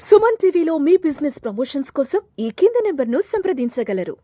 సుమన్ టీవీలో మీ business promotions కోసం ఈ కింది నెంబర్ను సంప్రదించగలరు.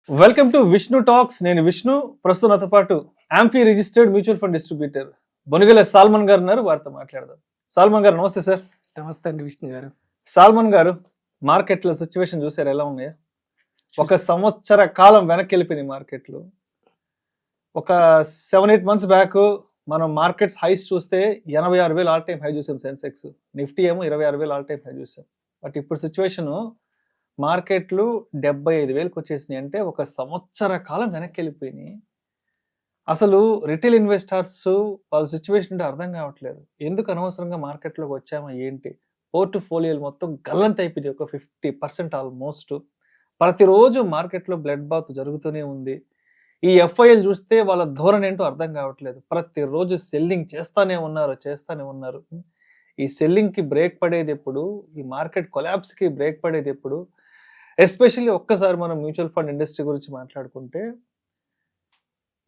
Welcome to Vishnu talks. నేను విష్ణు. ప్రస్తుతం నాతో పాటు AMFI registered mutual fund distributor Bonugela Salman గారు ఉన్నారు. వారితో మాట్లాడదాం. సాల్మన్ గారు నమస్తే సార్. నమస్తే అండి విష్ణు గారు. సాల్మన్ గారు, మార్కెట్లో సిచ్యువేషన్ చూసారు ఎలా ఉన్నాయో? ఒక సంవత్సర కాలం వెనక్కి వెళ్ళిపోయినాయి మార్కెట్లు. ఒక 7-8 months బ్యాక్ మనం మార్కెట్స్ హైస్ చూస్తే 86,000 ఆల్ టైమ్ హై చూసాం. సెన్సెక్స్, నిఫ్టీ ఏమో 26,000 ఆల్ టైమ్ హై చూసాం. బట్ ఇప్పుడు సిచ్యువేషను మార్కెట్లు 75,000కి వచ్చేసినాయి. అంటే ఒక సంవత్సర కాలం వెనక్కి వెళ్ళిపోయినాయి. అసలు రిటైల్ ఇన్వెస్టర్స్ వాళ్ళ సిచ్యువేషన్ అంటే అర్థం కావట్లేదు. ఎందుకు అనవసరంగా మార్కెట్లోకి వచ్చామా ఏంటి? పోర్ట్ఫోలియోలు మొత్తం గల్లంత అయిపోయింది. ఒక 50% ఆల్మోస్ట్. ప్రతిరోజు మార్కెట్లో బ్లడ్ బాత్ జరుగుతూనే ఉంది. ఈ ఎఫ్ఐఎల్ చూస్తే వాళ్ళ ధోరణి ఏంటో అర్థం కావట్లేదు. ప్రతిరోజు సెల్లింగ్ చేస్తానే ఉన్నారు. ఈ సెల్లింగ్కి బ్రేక్ పడేది ఎప్పుడు? ఈ మార్కెట్ కొలాప్స్కి బ్రేక్ పడేది ఎప్పుడు? ఎస్పెషల్లీ ఒక్కసారి మనం మ్యూచువల్ ఫండ్ ఇండస్ట్రీ గురించి మాట్లాడుకుంటే,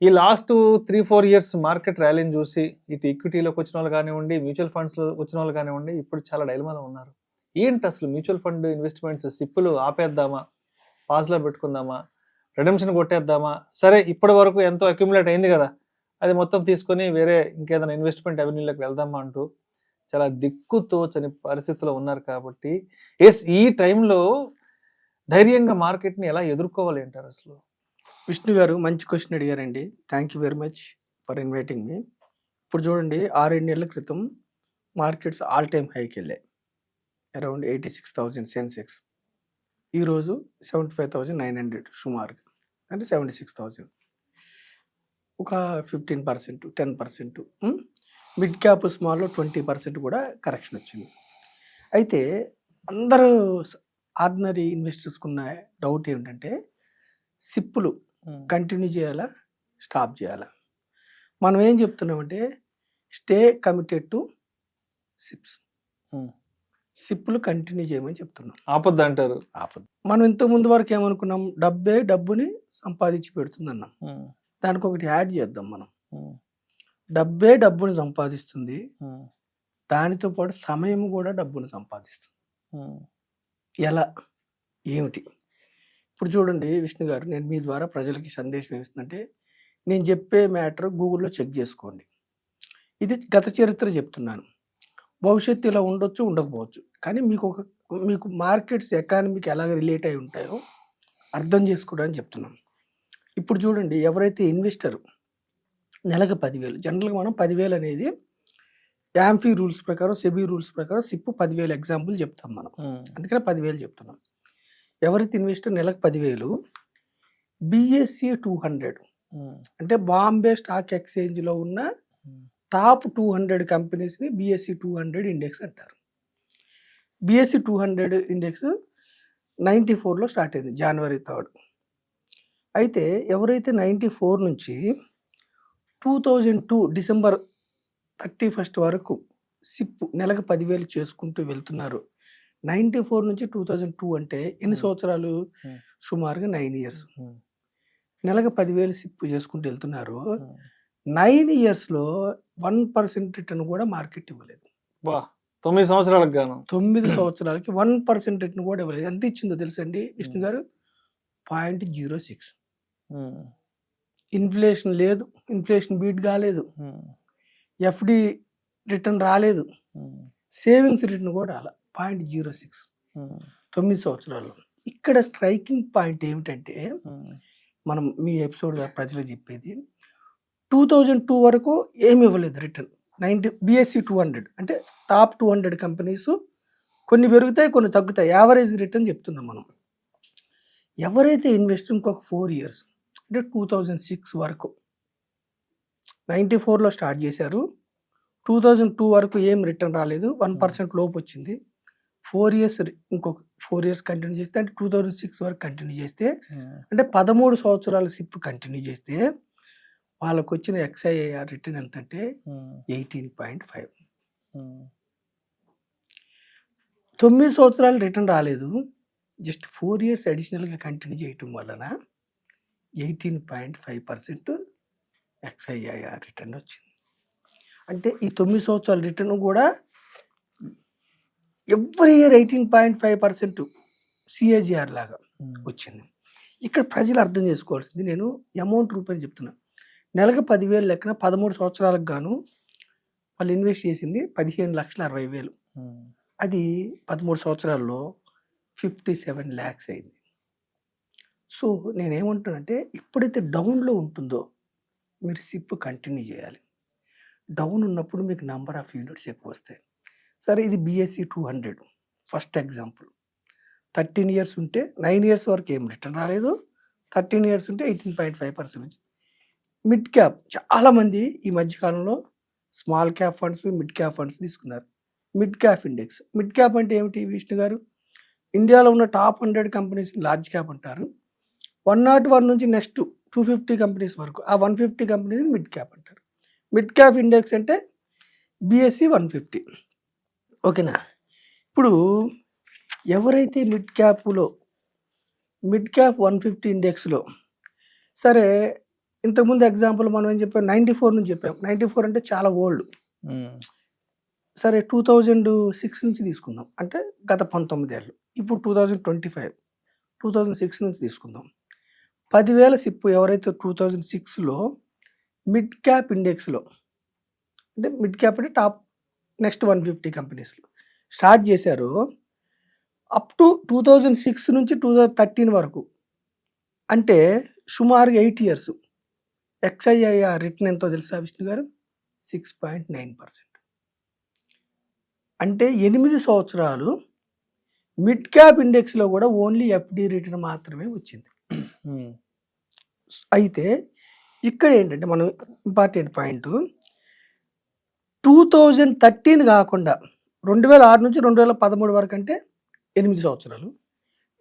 ఈ లాస్ట్ 3-4 years మార్కెట్ ర్యాలీని చూసి ఇటు ఈక్విటీలోకి వచ్చిన వాళ్ళు కానివ్వండి, మ్యూచువల్ ఫండ్స్లో వచ్చిన వాళ్ళు కానివ్వండి, ఇప్పుడు చాలా డైలమాలో ఉన్నారు. ఏంటి అసలు మ్యూచువల్ ఫండ్ ఇన్వెస్ట్మెంట్స్ సిప్పులు ఆపేద్దామా, పాజ్లో పెట్టుకుందామా, రిడెంప్షన్ కొట్టేద్దామా? సరే, ఇప్పటి వరకు ఎంతో అక్యుములేట్ అయింది కదా, అది మొత్తం తీసుకొని వేరే ఇంకేదైనా ఇన్వెస్ట్మెంట్ అవెన్యూలోకి వెళ్దామా అంటూ చాలా దిక్కుతోచని పరిస్థితిలో ఉన్నారు. కాబట్టి ఈ టైంలో ధైర్యంగా మార్కెట్ని ఎలా ఎదుర్కోవాలి అంటారు అసలు? విష్ణు గారు మంచి క్వశ్చన్ అడిగారండి. Thank you very much for inviting me. ఇప్పుడు చూడండి, 6-7 నెలల క్రితం మార్కెట్స్ ఆల్ టైమ్ హైకి వెళ్ళాయి. అరౌండ్ 86,000 సెన్సెక్స్. ఈరోజు 75,900 సుమారుగా, అంటే 76,000. ఒక 15%, 10%. మిడ్ క్యాప్ స్మాల్లో 20% కూడా కరెక్షన్ వచ్చింది. అయితే అందరూ ఆర్డినరీ ఇన్వెస్టర్స్కి ఉన్న డౌట్ ఏంటంటే, సిప్పులు కంటిన్యూ చేయాలా, స్టాప్ చేయాలా? మనం ఏం చెప్తున్నామంటే, స్టే కమిటెడ్ టు సిప్స్. సిప్పులు కంటిన్యూ చేయమని చెప్తున్నాం. ఆపొద్దు అంటారు. ఆపొద్దు. మనం ఇంతకు ముందు వరకు ఏమనుకున్నాం, డబ్బే డబ్బుని సంపాదించి పెడుతుంది అన్నాం. దానికి ఒకటి యాడ్ చేద్దాం మనం. డబ్బే డబ్బుని సంపాదిస్తుంది, దానితో పాటు సమయం కూడా డబ్బుని సంపాదిస్తుంది. ఎలా, ఏమిటి? ఇప్పుడు చూడండి విష్ణు గారు, నేను మీ ద్వారా ప్రజలకి సందేశం ఏమిస్తుందంటే, నేను చెప్పే మ్యాటర్ గూగుల్లో చెక్ చేసుకోండి. ఇది గత చరిత్ర చెప్తున్నాను. భవిష్యత్తు ఇలా ఉండొచ్చు, ఉండకపోవచ్చు. కానీ మీకు మార్కెట్స్ ఎకానమీకి ఎలాగ రిలేట్ అయి ఉంటాయో అర్థం చేసుకోవడానికి చెప్తున్నాను. ఇప్పుడు చూడండి, ఎవరైతే ఇన్వెస్టర్ నెలకు 10,000, జనరల్గా మనం 10,000 అనేది యాంఫీ రూల్స్ ప్రకారం, సెబీ రూల్స్ ప్రకారం సిప్పు 10,000 ఎగ్జాంపుల్ చెప్తాం మనం. అందుకనే 10,000 చెప్తున్నాం. ఎవరైతే ఇన్వెస్టర్ నెలకు 10,000, BSE 200 అంటే బాంబే స్టాక్ ఎక్స్చేంజ్లో ఉన్న టాప్ 200 కంపెనీస్ని BSE 200 ఇండెక్స్ అంటారు. BSE 200 ఇండెక్స్ 94లో స్టార్ట్ అయింది, January 3rd. అయితే ఎవరైతే 94 నుంచి 2002 December 31st వరకు సిప్ నెలకు 10,000 చేసుకుంటూ వెళ్తున్నారు. 94 నుంచి 2002 అంటే ఎన్ని సంవత్సరాలు? సుమారుగా 9 years. నెలకు 10,000 సిప్ చేసుకుంటూ వెళ్తున్నారు. 9 yearsలో 1% రిటర్న్ కూడా మార్కెట్ ఇవ్వలేదు. 9 సంవత్సరాలకు గాను 9 సంవత్సరాలకి 1% రిటర్న్ కూడా ఇవ్వలేదు. ఎంత ఇచ్చిందో తెలుసండి విష్ణు గారు? 0.06. ఇన్ఫ్లేషన్ లేదు, ఇన్ఫ్లేషన్ బీట్ కాలేదు, FD రిటర్న్ రాలేదు, సేవింగ్స్ రిటర్న్ కూడా రాలేదు. 0.06 9 సంవత్సరాల్లో. ఇక్కడ స్ట్రైకింగ్ పాయింట్ ఏమిటంటే, మనం మీ ఎపిసోడ్ ప్రజలు చెప్పేది, 2002 వరకు ఏమి ఇవ్వలేదు రిటర్న్. BSE 200 అంటే టాప్ 200 కంపెనీస్, కొన్ని పెరుగుతాయి, కొన్ని తగ్గుతాయి, యావరేజ్ రిటర్న్ చెప్తున్నాం మనం. ఎవరైతే ఇన్వెస్టర్ ఇంకొక 4 years అంటే 2006 వరకు, 94లో స్టార్ట్ చేశారు, 2002 వరకు ఏం రిటర్న్ రాలేదు, 1% లోపు వచ్చింది. 4 years, ఇంకొక 4 years కంటిన్యూ చేస్తే, అంటే 2006 వరకు కంటిన్యూ చేస్తే, అంటే 13 సంవత్సరాల సిప్ కంటిన్యూ చేస్తే వాళ్ళకు వచ్చిన XIR రిటర్న్ ఎంత అంటే 18.5. 9 సంవత్సరాలు రిటర్న్ రాలేదు. జస్ట్ 4 ఇయర్స్ అడిషనల్గా కంటిన్యూ చేయటం వలన 18.5% ఎక్స్ఐఆర్ రిటర్న్ వచ్చింది. అంటే ఈ 9 సంవత్సరాల రిటర్న్ కూడా ఎవ్రీ ఇయర్ 18.5% సిఏజిఆర్ లాగా వచ్చింది. ఇక్కడ ప్రజలు అర్థం చేసుకోవాల్సింది, నేను అమౌంట్ రూపాయలు చెప్తున్నా. నెలకు 10,000 లెక్కన 13 సంవత్సరాలకు గాను వాళ్ళు ఇన్వెస్ట్ చేసింది 15,60,000. అది 13 సంవత్సరాల్లో 57 lakhs అయింది. సో నేనేమంటున్నానంటే, ఎప్పుడైతే డౌన్లో ఉంటుందో మీరు సిప్ కంటిన్యూ చేయాలి. డౌన్ ఉన్నప్పుడు మీకు నెంబర్ ఆఫ్ యూనిట్స్ ఎక్కువ వస్తాయి. సరే, ఇది BSE 200 ఫస్ట్ ఎగ్జాంపుల్. 13 ఇయర్స్ ఉంటే 9 ఇయర్స్ వరకు ఏం రిటర్న్ రాలేదు. 13 ఇయర్స్ ఉంటే 18.5%. మిడ్ క్యాప్ చాలామంది ఈ మధ్యకాలంలో small cap funds, mid cap funds తీసుకున్నారు. Mid cap index. Mid cap అంటే ఏమిటి విష్ణు గారు? ఇండియాలో ఉన్న టాప్ 100 కంపెనీస్ లార్జ్ క్యాప్ అంటారు. 101 నుంచి నెక్స్ట్ 250 కంపెనీస్ వరకు, ఆ 150 కంపెనీస్ మిడ్ క్యాప్ అంటారు. మిడ్ క్యాప్ ఇండెక్స్ అంటే BSE 150. ఓకేనా? ఇప్పుడు ఎవరైతే మిడ్ క్యాప్ 150 ఇండెక్స్లో, సరే ఇంతకుముందు ఎగ్జాంపుల్ మనం ఏం చెప్పాం, 94 నుంచి చెప్పాం. 94 అంటే చాలా ఓల్డ్. సరే 2006 నుంచి తీసుకుందాం, అంటే గత 19 ఏళ్ళు. ఇప్పుడు 2025, 2006 నుంచి తీసుకుందాం. 10,000 సిప్ ఎవరైతే 2006లో మిడ్ క్యాప్ ఇండెక్స్లో, అంటే మిడ్ క్యాప్ అంటే టాప్ నెక్స్ట్ 150 కంపెనీస్లో స్టార్ట్ చేశారో, అప్ టు 2006 నుంచి 2013 వరకు, అంటే సుమారుగా 8 ఇయర్స్ ఎక్స్ఐఆర్ రిటర్న్ ఎంతో తెలుసా విష్ణు గారు? 6.9%. అంటే 8 సంవత్సరాలు మిడ్ క్యాప్ ఇండెక్స్లో కూడా ఓన్లీ FD రిటర్న్ మాత్రమే వచ్చింది. అయితే ఇక్కడ ఏంటంటే మనం ఇంపార్టెంట్ పాయింట్, 2013 కాకుండా 2006 నుంచి 2013 వరకు అంటే 8 సంవత్సరాలు,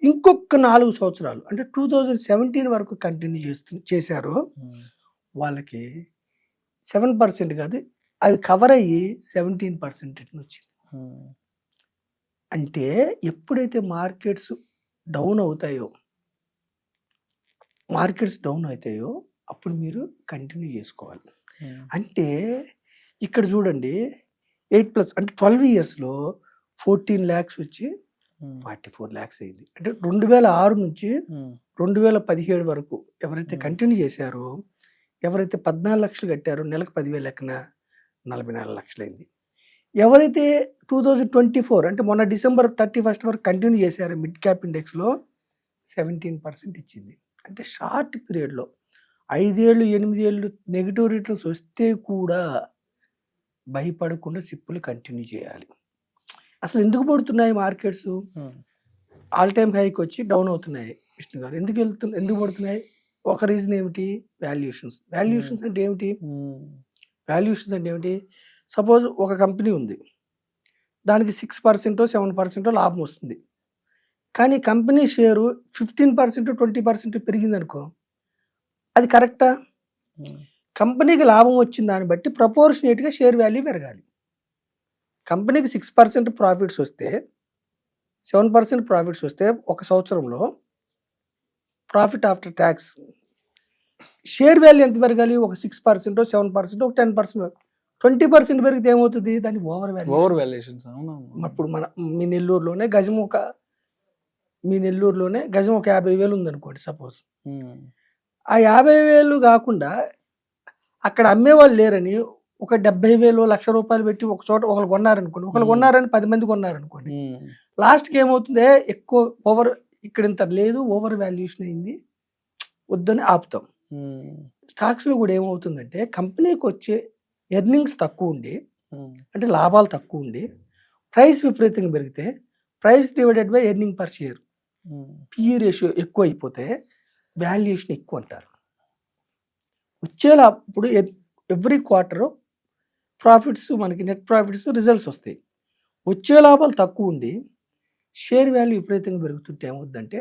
ఇంకొక 4 సంవత్సరాలు అంటే 2017 వరకు కంటిన్యూ చేశారు. వాళ్ళకి 7% కాదు, అవి కవర్ అయ్యి 17% రిటర్న్ వచ్చింది. అంటే ఎప్పుడైతే మార్కెట్స్ డౌన్ అవుతాయో అప్పుడు మీరు కంటిన్యూ చేసుకోవాలి. అంటే ఇక్కడ చూడండి, 8+ అంటే 12 ఇయర్స్లో 14 lakhs వచ్చి 44 lakhs అయింది. అంటే 2006 నుంచి 2017 వరకు ఎవరైతే కంటిన్యూ చేశారో, ఎవరైతే 14 లక్షలు కట్టారో, నెలకు 10,000 లెక్కన 44 లక్షలు అయింది. ఎవరైతే 2024 అంటే మొన్న December 31 వరకు కంటిన్యూ చేశారో మిడ్ క్యాప్ ఇండెక్స్లో 17% ఇచ్చింది. అంటే షార్ట్ పీరియడ్లో 5 ఏళ్ళు 8 ఏళ్ళు నెగిటివ్ రిటర్న్స్ వస్తే కూడా భయపడకుండా సిప్పులు కంటిన్యూ చేయాలి. అసలు ఎందుకు పడుతున్నాయి మార్కెట్స్? ఆల్ టైమ్ హైకి వచ్చి డౌన్ అవుతున్నాయి విష్ణు గారు. ఎందుకు పడుతున్నాయి? ఒక రీజన్ ఏమిటి? వాల్యుయేషన్స్ అంటే ఏమిటి? వాల్యుయేషన్స్ అంటే ఏమిటి? సపోజ్ ఒక కంపెనీ ఉంది, దానికి 6% 7% లాభం వస్తుంది. కానీ కంపెనీ షేరు 15% 20% పెరిగింది అనుకో, అది కరెక్టా? కంపెనీకి లాభం వచ్చిన దాన్ని బట్టి ప్రపోర్షనేట్గా షేర్ వాల్యూ పెరగాలి. కంపెనీకి 6% ప్రాఫిట్స్ వస్తే, 7% ప్రాఫిట్స్ వస్తే, ఒక సంవత్సరంలో profit after tax share value ఎంత పెరగాలి? ఒక 6% 7% ఒక 10%. 20% పెరిగితే ఏమవుతుంది? దాన్ని ఓవర్ వాల్యుయేషన్స్. ఇప్పుడు మీ నెల్లూరులోనే గజం ఒక 50,000 ఉందనుకోండి సపోజ్. ఆ 50,000 కాకుండా అక్కడ అమ్మేవాళ్ళు లేరని ఒక 70,000 ₹1,00,000 పెట్టి ఒక చోట ఒకరు కొన్నారనుకోండి, 10 మంది కొన్నారనుకోండి, లాస్ట్కి ఏమవుతుంది? ఎక్కువ ఇక్కడ ఇంత లేదు, ఓవర్ వాల్యుయేషన్ అయింది, వద్దని ఆపుతాం. స్టాక్స్లో కూడా ఏమవుతుందంటే, కంపెనీకి వచ్చే ఎర్నింగ్స్ తక్కువ ఉండి, అంటే లాభాలు తక్కువ ఉండి, ప్రైస్ విపరీతంగా పెరిగితే price divided by earning per share PE ratio ఎక్కువ అయిపోతే వాల్యుయేషన్ ఎక్కువ అంటారు. వచ్చేలా ఇప్పుడు ఎవ్రీ క్వార్టర్ ప్రాఫిట్స్, మనకి నెట్ ప్రాఫిట్స్ రిజల్ట్స్ వస్తాయి. వచ్చే లాభాలు తక్కువ ఉండి షేర్ వాల్యూ విపరీతంగా పెరుగుతుంటే ఏమవుతుందంటే,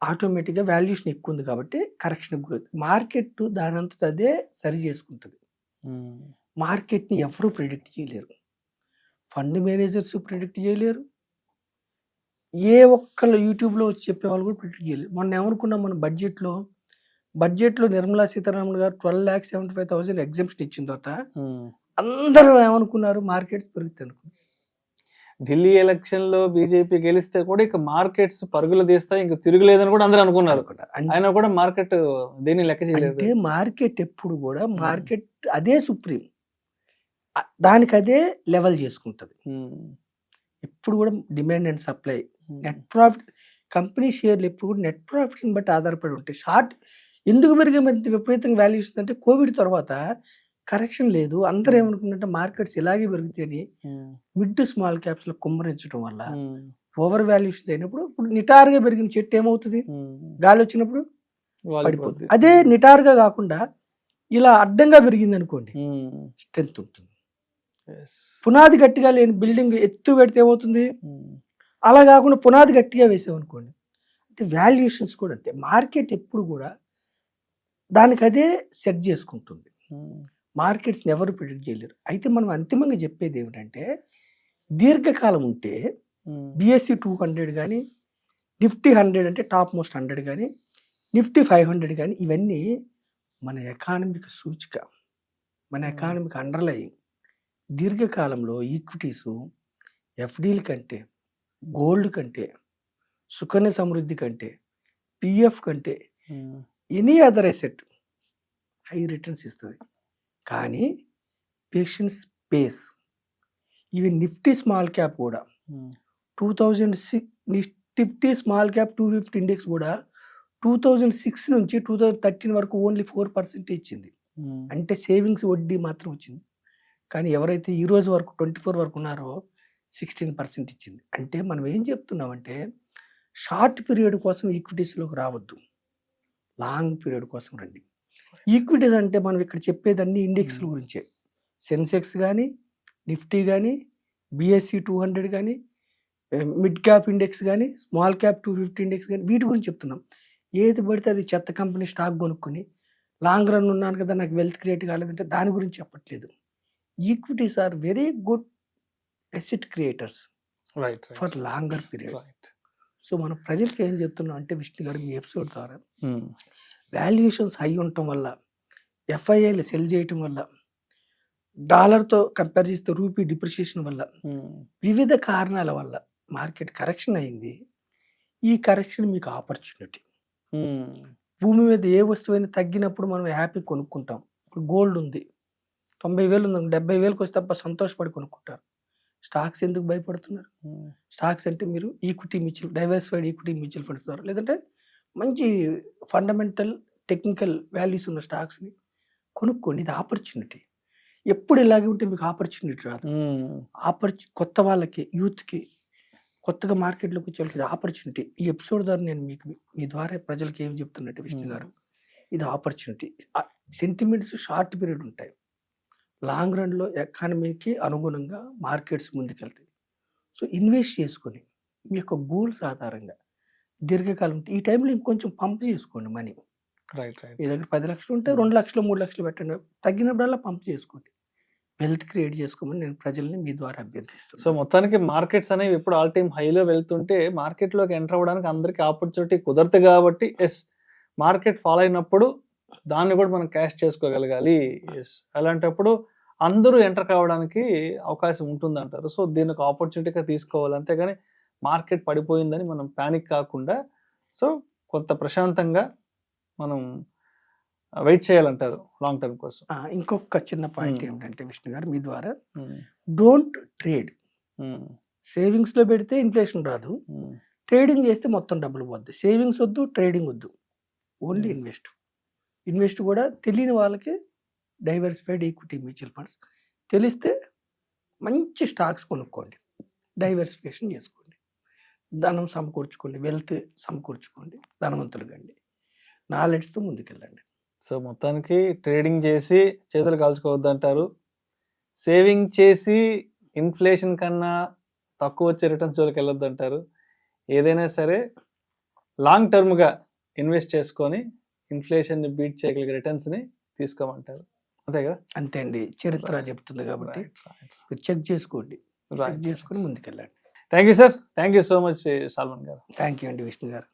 ఆటోమేటిక్గా వాల్యుయేషన్ ఎక్కువ ఉంది కాబట్టి కరెక్షన్ గురవుతుంది. మార్కెట్ దానంతట అదే సరి చేసుకుంటుంది. మార్కెట్ని ఎవరు ప్రిడిక్ట్ చేయలేరు. ఫండ్ మేనేజర్స్ ప్రిడిక్ట్ చేయలేరు, ఏ ఒక్కళ్ళు యూట్యూబ్లో వచ్చి చెప్పే వాళ్ళు కూడా ప్రిడిక్ట్ చేయలేదు. మొన్న ఏమనుకున్నాం, మన బడ్జెట్లో నిర్మలా సీతారామన్ గారు 12,75,000 ఎగ్జామ్షన్ ఇచ్చిన తర్వాత అందరూ ఏమనుకున్నారు, మార్కెట్స్ పెరుగుతాయి అనుకున్నారు. ఢిల్లీ ఎలక్షన్ లో బీజేపీ గెలిస్తే కూడా ఇక మార్కెట్స్ పరుగులు తీస్తాయి, ఇంక తిరుగులేదని కూడా అందరూ అనుకున్నారు. అయినా కూడా మార్కెట్ దేన్ని లెక్క చేయలేదు. అంటే మార్కెట్ ఎప్పుడు కూడా మార్కెట్ అదే సుప్రీం, దానికి అదే లెవెల్ చేసుకుంటది. ఎప్పుడు కూడా demand and supply, net profit, company షేర్లు ఎప్పుడు కూడా నెట్ ప్రాఫిట్స్ని బట్టి ఆధారపడి ఉంటాయి. షార్ట్ ఎందుకు పెరిగే మరి విపరీతంగా వాల్యూషన్ అంటే కోవిడ్ తర్వాత కరెక్షన్ లేదు. అందరూ ఏమనుకుంటే మార్కెట్స్ ఇలాగే పెరుగుతాయని మిడ్ స్మాల్ క్యాప్స్ లో కుమ్మరించడం వల్ల ఓవర్ వాల్యూషన్ అయినప్పుడు ఇప్పుడు నిటారుగా పెరిగిన చెట్టు ఏమవుతుంది, గాలి వచ్చినప్పుడు పడిపోతుంది. అదే నిటారుగా కాకుండా ఇలా అడ్డంగా పెరిగింది అనుకోండి, స్ట్రెంత్ ఉంటుంది. పునాది గట్టిగా లేని బిల్డింగ్ ఎత్తు పెడితే ఏమవుతుంది, అలా కాకుండా పునాది గట్టిగా వేసామనుకోండి. అంటే వాల్యుయేషన్స్ కూడా అంతే, మార్కెట్ ఎప్పుడు కూడా దానికి అదే సెట్ చేసుకుంటుంది. మార్కెట్స్ని ఎవరు ప్రిడిక్ట్ చేయలేరు. అయితే మనం అంతిమంగా చెప్పేది ఏమిటంటే, దీర్ఘకాలం ఉంటే బిఎస్సి 200 కానీ, నిఫ్టీ 100 అంటే టాప్ మోస్ట్ 100 కానీ, నిఫ్టీ 500 కానీ, ఇవన్నీ మన ఎకానమీకి సూచిక, మన ఎకానమీకి అండర్లయింగ్. దీర్ఘకాలంలో ఈక్విటీసు ఎఫ్డీల కంటే, గోల్డ్ కంటే, సుకన్య సమృద్ధి కంటే, పిఎఫ్ కంటే, any other asset high returns ఇస్తుంది. కానీ పేషెన్స్ పేస్. ఇవి నిఫ్టీ స్మాల్ క్యాప్ కూడా 2006, నిఫ్టీ స్మాల్ క్యాప్ 250 ఇండెక్స్ కూడా 2006 నుంచి 2013 వరకు ఓన్లీ 4% ఇచ్చింది. అంటే సేవింగ్స్ వడ్డీ మాత్రం వచ్చింది. కానీ ఎవరైతే ఈ రోజు వరకు 24 వరకు ఉన్నారో 16% ఇచ్చింది. అంటే మనం ఏం చెప్తున్నామంటే, షార్ట్ పీరియడ్ కోసం ఈక్విటీస్లోకి రావద్దు, లాంగ్ పీరియడ్ కోసం రండి. ఈక్విటీస్ అంటే మనం ఇక్కడ చెప్పేదన్నీ ఇండెక్స్ల గురించే. సెన్సెక్స్ కానీ, నిఫ్టీ కానీ, బిఎస్సి 200 కానీ, మిడ్ క్యాప్ ఇండెక్స్ కానీ, స్మాల్ క్యాప్ 250 ఇండెక్స్ కానీ, వీటి గురించి చెప్తున్నాం. ఏది పడితే అది చెత్త కంపెనీ స్టాక్ కొనుక్కొని లాంగ్ రన్ ఉన్నాను కదా, నాకు వెల్త్ క్రియేట్ కాలేదంటే దాని గురించి చెప్పట్లేదు. Equities are very good asset creators for longer period. So మనం ప్రజలకు ఏం చెప్తున్నాం అంటే, విష్ణు గారు ఈ ఎపిసోడ్ ద్వారా వాల్యుయేషన్స్ హై ఉండటం వల్ల, ఎఫ్ఐఐలు సెల్ చేయటం వల్ల, డాలర్తో కంపేర్ చేస్తే రూపీ డిప్రిషియేషన్ వల్ల, వివిధ కారణాల వల్ల మార్కెట్ కరెక్షన్ అయింది. ఈ కరెక్షన్ మీకు ఆపర్చునిటీ. భూమి మీద ఏ వస్తువైనా తగ్గినప్పుడు మనం హ్యాపీ కొనుక్కుంటాం. ఇప్పుడు గోల్డ్ ఉంది, 90,000 ఉంది, 70,000కి వస్తే తప్ప సంతోషపడి కొనుక్కుంటారు. స్టాక్స్ ఎందుకు భయపడుతున్నారు? స్టాక్స్ అంటే మీరు equity mutual, diversified equity mutual funds ద్వారా, లేదంటే మంచి ఫండమెంటల్ టెక్నికల్ వాల్యూస్ ఉన్న స్టాక్స్ని కొనుక్కోండి. ఇది ఆపర్చునిటీ. ఎప్పుడు ఇలాగే ఉంటే మీకు ఆపర్చునిటీ రాదు. కొత్త వాళ్ళకి, యూత్కి, కొత్తగా మార్కెట్లోకి వచ్చే వాళ్ళకి ఇది ఆపర్చునిటీ. ఈ ఎపిసోడ్ ద్వారా నేను మీకు మీ ద్వారా ప్రజలకు ఏం చెప్తున్నట్టు విష్ణు గారు, ఇది ఆపర్చునిటీ. సెంటిమెంట్స్ షార్ట్ పీరియడ్ ఉంటాయి, లాంగ్ రన్లో ఎకానమీకి అనుగుణంగా మార్కెట్స్ ముందుకెళ్తాయి. సో ఇన్వెస్ట్ చేసుకొని మీ యొక్క గోల్స్ ఆధారంగా దీర్ఘకాలం ఈ టైంలో ఇంకొంచెం పంప్ చేసుకోండి మనీ. మీ దగ్గర 10 లక్షలు ఉంటే 2 లక్షలు 3 లక్షలు పెట్టండి, తగ్గినప్పుడల్లా పంప్ చేసుకోండి, వెల్త్ క్రియేట్ చేసుకోమని నేను ప్రజల్ని మీ ద్వారా అభ్యర్థిస్తున్నాను. సో మొత్తానికి మార్కెట్స్ అనేవి ఎప్పుడు ఆల్ టైమ్ హైలో వెళ్తుంటే మార్కెట్లోకి ఎంటర్ అవ్వడానికి అందరికీ ఆపర్చునిటీ కుదరదు. కాబట్టి ఎస్, మార్కెట్ ఫాలో అయినప్పుడు దాన్ని కూడా మనం క్యాష్ చేసుకోగలగాలి. ఎస్, అలాంటప్పుడు అందరూ ఎంటర్ కావడానికి అవకాశం ఉంటుంది అంటారు. సో దీన్ని ఒక ఆపర్చునిటీగా తీసుకోవాలి, అంతేగాని మార్కెట్ పడిపోయిందని మనం ప్యానిక్ కాకుండా సో కొంత ప్రశాంతంగా మనం వెయిట్ చేయాలంటారు లాంగ్ టర్మ్ కోసం. ఇంకొక చిన్న పాయింట్ ఏమిటంటే విష్ణు గారు మీ ద్వారా, డోంట్ ట్రేడ్. సేవింగ్స్లో పెడితే ఇన్ఫ్లేషన్ రాదు, ట్రేడింగ్ చేస్తే మొత్తం డబ్బులు పోద్ది. సేవింగ్స్ వద్దు, ట్రేడింగ్ వద్దు, ఓన్లీ ఇన్వెస్ట్ కూడా తెలియని వాళ్ళకి డైవర్సిఫైడ్ ఈక్విటీ మ్యూచువల్ ఫండ్స్, తెలిస్తే మంచి స్టాక్స్ కొనుక్కోండి, డైవర్సిఫికేషన్ చేసుకోండి, ధనం సమకూర్చుకోండి, వెల్త్ సమకూర్చుకోండి, ధనవంతులు కండి, నాలెడ్జ్తో ముందుకెళ్ళండి. సో మొత్తానికి ట్రేడింగ్ చేసి చేతులు కాల్చుకోవద్దు అంటారు, సేవింగ్ చేసి ఇన్ఫ్లేషన్ కన్నా తక్కువ వచ్చే రిటర్న్స్ జోలికి వెళ్ళొద్దు అంటారు. ఏదైనా సరే లాంగ్ టర్మ్గా ఇన్వెస్ట్ చేసుకొని ఇన్ఫ్లేషన్ని బీట్ చేయగలిగే రిటర్న్స్ని తీసుకోమంటారు, అంతే కదా? అంతే అండి, చరిత్ర చెప్తుంది కాబట్టి మీరు చెక్ చేసుకోండి, చెక్ చేసుకొని ముందుకెళ్ళండి. Thank you sir, thank you so much Salman గారు. థ్యాంక్ యూ అండి విష్ణు గారు.